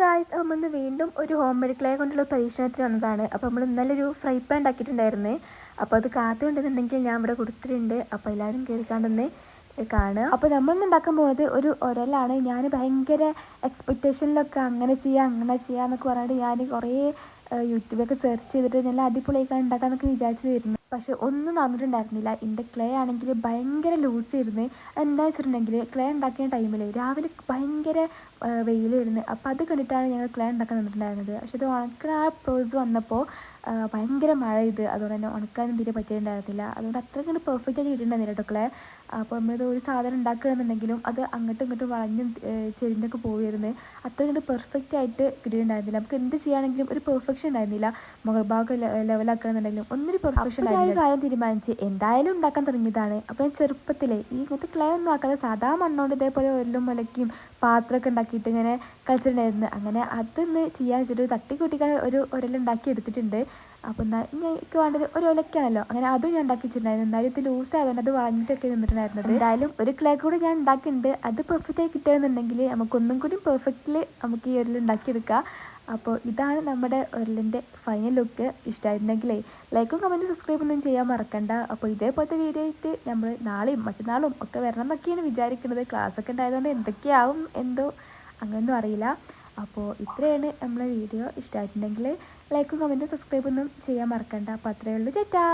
Guys, നമ്മൾ ഇന്ന് വീണ്ടും ഒരു ഹോം മെയ്ഡ് ക്ലേ കൊണ്ടുള്ള പരീക്ഷണത്തിന് വന്നതാണ്. അപ്പോൾ നമ്മൾ ഇന്നലെ ഒരു ഫ്രൈ പാൻ ഉണ്ടാക്കിയിട്ടുണ്ടായിരുന്നേ. അപ്പോൾ അത് കാത്തുകൊണ്ടെന്നുണ്ടെങ്കിൽ ഞാൻ ഇവിടെ കൊടുത്തിട്ടുണ്ട്. അപ്പോൾ എല്ലാവരും കയറിക്കാണ്ടെന്ന് കാണുക. അപ്പോൾ നമ്മളിന്ന് ഉണ്ടാക്കാൻ പോകുന്നത് ഒരു ഉരലാണ്. ഞാൻ ഭയങ്കര എക്സ്പെക്റ്റേഷനിലൊക്കെ അങ്ങനെ ചെയ്യാമെന്നൊക്കെ പറഞ്ഞിട്ട് ഞാൻ കുറേ യൂട്യൂബൊക്കെ സെർച്ച് ചെയ്തിട്ട് നല്ല അടിപൊളിയായിക്കാൻ ഉണ്ടാക്കാമെന്നൊക്കെ വിചാരിച്ചു തരുന്നു. പക്ഷെ ഒന്നും നടന്നിട്ടുണ്ടായിരുന്നില്ല. എൻ്റെ ക്ലേ ആണെങ്കിൽ ഭയങ്കര ലൂസായിരുന്നു. എന്താ വെച്ചിട്ടുണ്ടെങ്കിൽ ക്ലേ ഉണ്ടാക്കിയ ടൈമിൽ രാവിലെ ഭയങ്കര വെയിലായിരുന്നു. അപ്പോൾ അത് കണ്ടിട്ടാണ് ഞങ്ങൾ ക്ലേ ഉണ്ടാക്കാൻ നിന്നിട്ടുണ്ടായിരുന്നത്. പക്ഷെ അത് ഉണക്കുന്ന ആ പ്രോസസ് വന്നപ്പോൾ ഭയങ്കര മഴ ഇത്, അതുകൊണ്ട് തന്നെ ഉണക്കാനും തീരെ പറ്റിയിട്ടുണ്ടായിരുന്നില്ല. അതുകൊണ്ട് അത്രയ്ക്ക് പെർഫെക്റ്റ് ആയിട്ട് കിട്ടിയിട്ടുണ്ടായിരുന്നില്ല കേട്ടോ ക്ലേ. അപ്പോൾ നമ്മളിത് ഒരു സാധനം ഉണ്ടാക്കുകയാണെന്നുണ്ടെങ്കിലും അത് അങ്ങോട്ടും ഇങ്ങോട്ടും വളഞ്ഞും ചെരിഞ്ഞൊക്കെ പോയിരുന്നു. അത്രയ്ക്ക് പെർഫെക്റ്റ് ആയിട്ട് കിട്ടിയിട്ടുണ്ടായിരുന്നില്ല. നമുക്ക് എന്ത് ചെയ്യുകയാണെങ്കിലും ഒരു പെർഫെക്ഷൻ ഉണ്ടായിരുന്നില്ല. മുകൾ ഭാഗം ലെവലാക്കുകയാണെന്നുണ്ടെങ്കിലും ഒന്നൊരു പെർഫെക്ഷൻ ഉണ്ടായിരുന്നില്ല. കാര്യം തീരുമാനിച്ച് എന്തായാലും ഉണ്ടാക്കാൻ തുടങ്ങിയതാണ്. അപ്പോൾ ഞാൻ ചെറുപ്പത്തിലേ ഈ ഇങ്ങനത്തെ ക്ലേ ഒന്നും ആക്കാതെ സാധാ മണ്ണോണ്ട് ഇതേപോലെ ഒരലും മുലയ്ക്കും പാത്രമൊക്കെ ഉണ്ടാക്കിയിട്ട് ഇങ്ങനെ കളിച്ചിട്ടുണ്ടായിരുന്നു. അങ്ങനെ അതൊന്ന് ചെയ്യാൻ വെച്ചിട്ട് തട്ടിക്കൂട്ടിക്കാൻ ഒരു ഉരലുണ്ടാക്കി എടുത്തിട്ടുണ്ട്. അപ്പോൾ എന്നാൽ എനിക്ക് വേണ്ടത് ഒരു ഒലക്കാണല്ലോ, അങ്ങനെ അതും ഞാൻ ഉണ്ടാക്കി വെച്ചിട്ടുണ്ടായിരുന്നു. എന്തായാലും ഇത് ലൂസ് ആയതുകൊണ്ട് അത് വളഞ്ഞിട്ടൊക്കെ നിന്നിട്ടുണ്ടായിരുന്നത്. എന്തായാലും ഒരു ക്ലേ കൂടി ഞാൻ ഉണ്ടാക്കിയിട്ടുണ്ട്. അത് പെർഫെക്റ്റായി കിട്ടുകയാണെന്നുണ്ടെങ്കിൽ നമുക്കൊന്നും കൂടി പെർഫെക്റ്റിൽ നമുക്ക് ഈ ഉരൽ ഉണ്ടാക്കിയെടുക്കാം. അപ്പോൾ ഇതാണ് നമ്മുടെ ഉരലിൻ്റെ ഫൈനൽ ലുക്ക്. ഇഷ്ടമായിട്ടുണ്ടെങ്കിലേ ലൈക്കും കമൻറ്റും സബ്സ്ക്രൈബ് ഒന്നും ചെയ്യാൻ മറക്കണ്ട. അപ്പോൾ ഇതേപോലത്തെ വീഡിയോ ആയിട്ട് നമ്മൾ നാളെയും മറ്റന്നാളും ഒക്കെ വരണം എന്നൊക്കെയാണ് വിചാരിക്കുന്നത്. ക്ലാസ്സൊക്കെ ഉണ്ടായതുകൊണ്ട് എന്തൊക്കെയാവും എന്തോ അങ്ങനെയൊന്നും അറിയില്ല. അപ്പോൾ ഇത്രയാണ് നമ്മളെ വീഡിയോ. ഇഷ്ടമായിട്ടുണ്ടെങ്കിൽ ലൈക്കും കമൻറ്റും സബ്സ്ക്രൈബ് ഒന്നും ചെയ്യാൻ മറക്കണ്ട. അപ്പോൾ അത്രയേ ഉള്ളൂ. ചേട്ടാ.